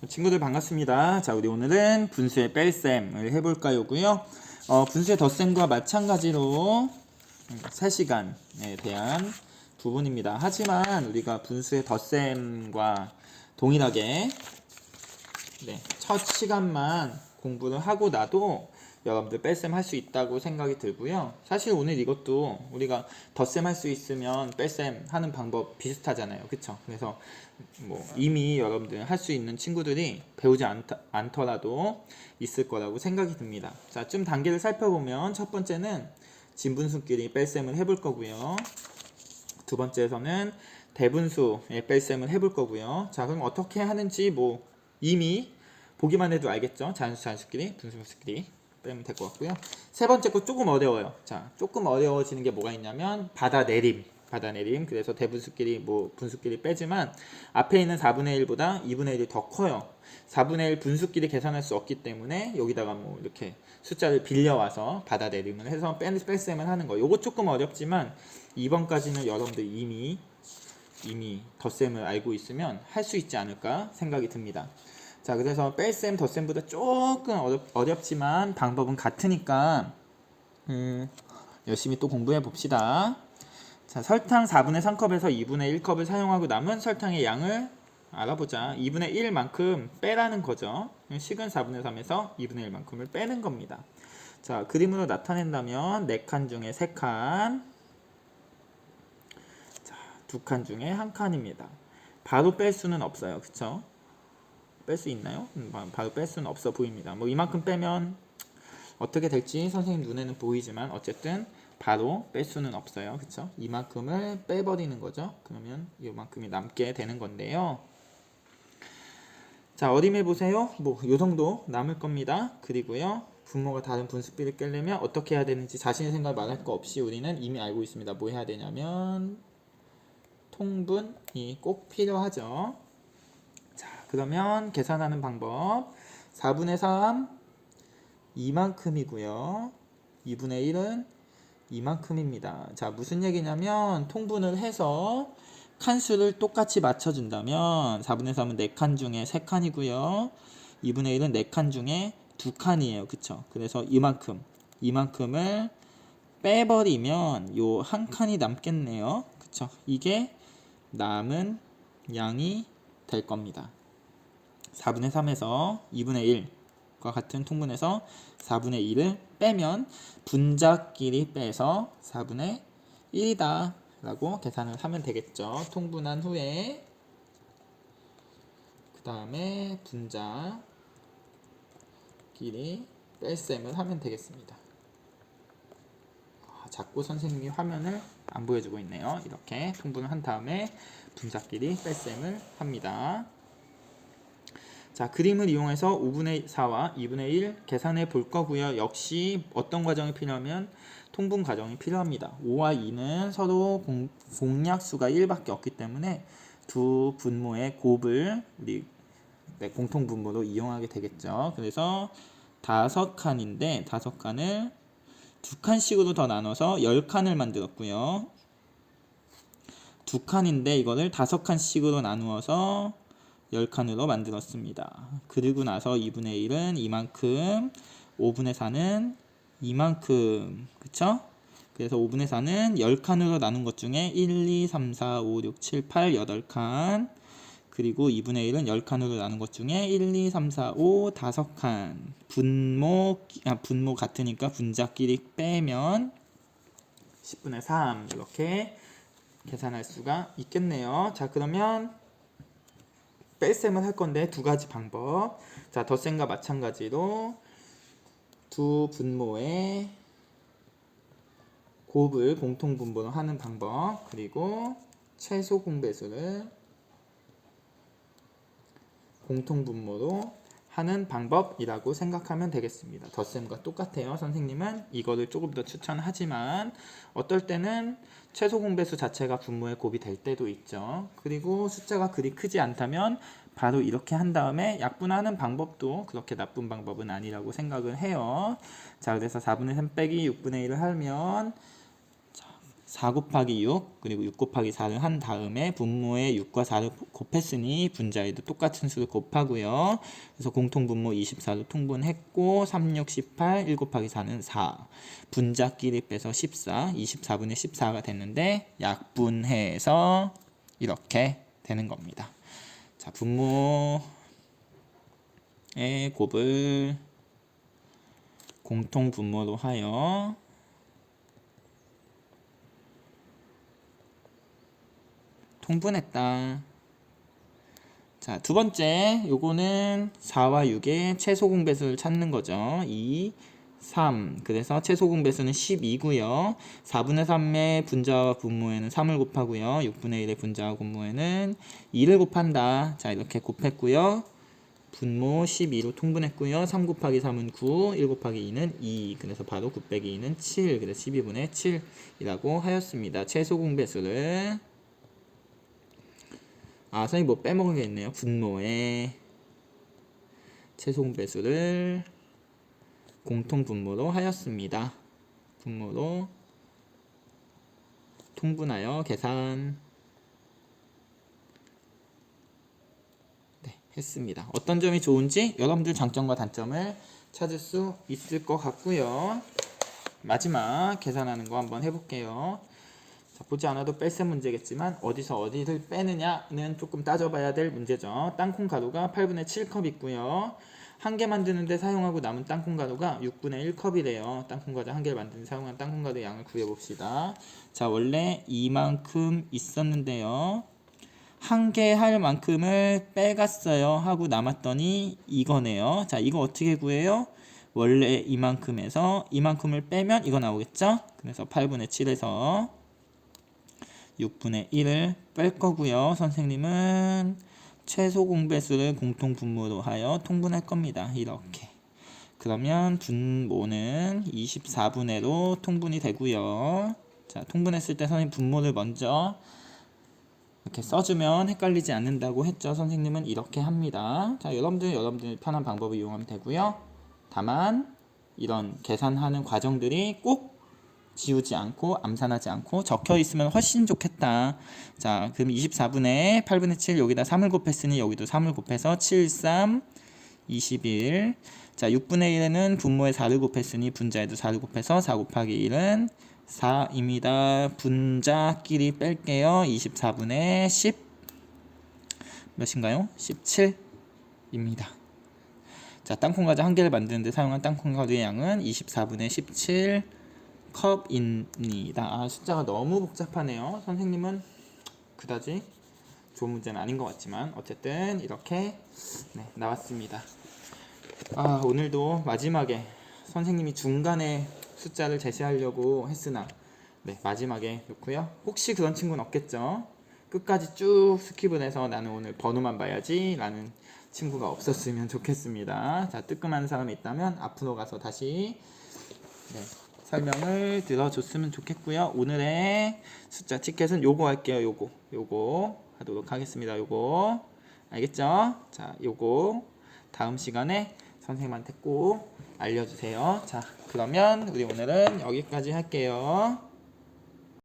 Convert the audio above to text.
친구들 반갑습니다. 자, 우리 오늘은 분수의 뺄셈을 해볼까요고요. 분수의 덧셈과 마찬가지로 3시간에 대한 부분입니다. 하지만 우리가 분수의 덧셈과 동일하게 첫 시간만 공부를 하고 나도 여러분들 뺄셈 할 수 있다고 생각이 들고요. 사실 오늘 이것도 우리가 덧셈 할 수 있으면 뺄셈 하는 방법 비슷하잖아요. 그쵸? 그래서 이미 여러분들 할 수 있는 친구들이 배우지 않더라도 있을 거라고 생각이 듭니다. 자, 좀 단계를 살펴보면 첫 번째는 진분수끼리 뺄셈을 해볼 거고요. 두 번째에서는 대분수의 뺄셈을 해볼 거고요. 자, 그럼 어떻게 하는지 이미 보기만 해도 알겠죠? 자연수, 자연수끼리, 분수끼리 빼면 될 것 같고요. 세 번째 거 조금 어려워요. 자, 조금 어려워지는 게 뭐가 있냐면 받아내림. 그래서 대분수끼리 분수끼리 빼지만 앞에 있는 4분의 1보다 2분의 1이 더 커요. 4분의 1 분수끼리 계산할 수 없기 때문에 여기다가 이렇게 숫자를 빌려와서 받아내림을 해서 뺄셈을 하는 거. 요거 조금 어렵지만 2번까지는 여러분들 이미 덧셈을 알고 있으면 할 수 있지 않을까 생각이 듭니다. 자, 그래서 뺄셈, 덧셈보다 조금 어렵지만 방법은 같으니까 열심히 또 공부해 봅시다. 자, 설탕 4분의 3컵에서 2분의 1컵을 사용하고 남은 설탕의 양을 알아보자. 2분의 1만큼 빼라는 거죠. 식은 4분의 3에서 2분의 1만큼을 빼는 겁니다. 자, 그림으로 나타낸다면 4칸 중에 3칸, 자, 2칸 중에 1칸입니다. 바로 뺄 수는 없어요. 그쵸? 뺄 수 있나요? 바로 뺄 수는 없어 보입니다. 이만큼 빼면 어떻게 될지 선생님 눈에는 보이지만 어쨌든 바로 뺄 수는 없어요. 그쵸? 이만큼을 빼버리는 거죠. 그러면 이만큼이 남게 되는 건데요. 자, 어림해 보세요. 요 정도 남을 겁니다. 그리고요, 분모가 다른 분수비를 깰려면 어떻게 해야 되는지 자신의 생각을 말할 거 없이 우리는 이미 알고 있습니다. 뭐 해야 되냐면 통분이 꼭 필요하죠. 자, 그러면 계산하는 방법 4분의 3 이만큼이고요. 2분의 1은 이만큼입니다. 자, 무슨 얘기냐면 통분을 해서 칸수를 똑같이 맞춰준다면 4분의 3은 4칸 중에 3칸이고요. 2분의 1은 4칸 중에 2칸이에요. 그쵸? 그래서 이만큼을 빼버리면 요 한 칸이 남겠네요. 그쵸? 이게 남은 양이 될 겁니다. 4분의 3에서 2분의 1과 같은 통분에서 4분의 1을 빼면 분자끼리 빼서 4분의 1이다 라고 계산을 하면 되겠죠. 통분한 후에 그 다음에 분자끼리 뺄셈을 하면 되겠습니다. 자꾸 선생님이 화면을 안 보여주고 있네요. 이렇게 통분을 한 다음에 분자끼리 뺄셈을 합니다. 자, 그림을 이용해서 5분의 4와 2분의 1 계산해 볼 거고요. 역시 어떤 과정이 필요하면 통분 과정이 필요합니다. 5와 2는 서로 공약수가 1밖에 없기 때문에 두 분모의 곱을 우리 공통분모로 이용하게 되겠죠. 그래서 5칸인데 5칸을 2칸씩으로 더 나눠서 10칸을 만들었고요. 2칸인데 이거를 5칸씩으로 나누어서 10칸으로 만들었습니다. 그리고 나서 2분의 1은 이만큼, 5분의 4는 이만큼, 그쵸? 그래서 5분의 4는 10칸으로 나눈 것 중에 1, 2, 3, 4, 5, 6, 7, 8, 8칸, 그리고 2분의 1은 10칸으로 나눈 것 중에 1, 2, 3, 4, 5, 5칸. 분모 같으니까 분자끼리 빼면 10분의 3 이렇게 계산할 수가 있겠네요. 자, 그러면 뺄셈을 할 건데 두 가지 방법. 자, 덧셈과 마찬가지로 두 분모의 곱을 공통분모로 하는 방법, 그리고 최소 공배수를 공통분모로 하는 방법이라고 생각하면 되겠습니다. 덧셈과 똑같아요. 선생님은 이거를 조금 더 추천하지만 어떨 때는 최소 공배수 자체가 분모의 곱이 될 때도 있죠. 그리고 숫자가 그리 크지 않다면 바로 이렇게 한 다음에 약분하는 방법도 그렇게 나쁜 방법은 아니라고 생각을 해요. 자, 그래서 4분의 3 빼기 6분의 1을 하면 4 곱하기 6 그리고 6 곱하기 4를 한 다음에 분모에 6과 4를 곱했으니 분자에도 똑같은 수를 곱하고요. 그래서 공통분모 24로 통분했고 3, 6, 18, 1 곱하기 4는 4. 분자끼리 빼서 14, 24분의 14가 됐는데 약분해서 이렇게 되는 겁니다. 자, 분모의 곱을 공통분모로 하여 통분했다. 자, 두 번째 요거는 4와 6의 최소 공배수를 찾는 거죠. 2, 3. 그래서 최소 공배수는 12고요. 4분의 3의 분자와 분모에는 3을 곱하고요. 6분의 1의 분자와 분모에는 2를 곱한다. 자, 이렇게 곱했고요. 분모 12로 통분했고요. 3 곱하기 3은 9, 1 곱하기 2는 2. 그래서 바로 9 빼기 2는 7. 그래서 12분의 7이라고 하였습니다. 최소 공배수를 선생님 뭐 빼먹은 게 있네요. 분모의 최소 공배수를 공통 분모로 하였습니다. 분모로 통분하여 계산 했습니다. 어떤 점이 좋은지 여러분들 장점과 단점을 찾을 수 있을 것 같고요. 마지막 계산하는 거 한번 해볼게요. 자, 보지 않아도 뺄셈 문제겠지만 어디서 어디를 빼느냐는 조금 따져봐야 될 문제죠. 땅콩 가루가 8분의 7컵 있고요. 한 개 만드는데 사용하고 남은 땅콩 가루가 6분의 1컵이래요. 땅콩 가루 한 개를 만드는 사용한 땅콩 가루 양을 구해봅시다. 자, 원래 이만큼 있었는데요. 한 개 할 만큼을 빼갔어요 하고 남았더니 이거네요. 자, 이거 어떻게 구해요? 원래 이만큼에서 이만큼을 빼면 이거 나오겠죠? 그래서 8분의 7에서 6분의 1을 뺄 거고요. 선생님은 최소 공배수를 공통 분모로 하여 통분할 겁니다. 이렇게. 그러면 분모는 24분의로 통분이 되고요. 자, 통분했을 때 선생님 분모를 먼저 이렇게 써주면 헷갈리지 않는다고 했죠. 선생님은 이렇게 합니다. 자, 여러분들 편한 방법을 이용하면 되고요. 다만 이런 계산하는 과정들이 꼭 지우지 않고 암산하지 않고 적혀 있으면 훨씬 좋겠다. 자, 그럼 24분의 8분의 7 여기다 3을 곱했으니 여기도 3을 곱해서 7, 3, 21. 자, 6분의 1에는 분모에 4를 곱했으니 분자에도 4를 곱해서 4 곱하기 1은 4입니다. 분자끼리 뺄게요. 24분의 10 몇인가요? 17입니다. 자, 땅콩 과자 한 개를 만드는데 사용한 땅콩 가루의 양은 24분의 17 컵입니다. 숫자가 너무 복잡하네요. 선생님은 그다지 좋은 문제는 아닌 것 같지만 어쨌든 이렇게 나왔습니다. 오늘도 마지막에 선생님이 중간에 숫자를 제시하려고 했으나 마지막에 놓고요. 혹시 그런 친구는 없겠죠? 끝까지 쭉 스킵을 해서 나는 오늘 번호만 봐야지 라는 친구가 없었으면 좋겠습니다. 자, 뜨끔한 사람이 있다면 앞으로 가서 다시 설명을 들어줬으면 좋겠고요. 오늘의 숫자 티켓은 요거 할게요. 요거 하도록 하겠습니다. 요거 알겠죠? 자, 요거 다음 시간에 선생님한테 꼭 알려주세요. 자, 그러면 우리 오늘은 여기까지 할게요.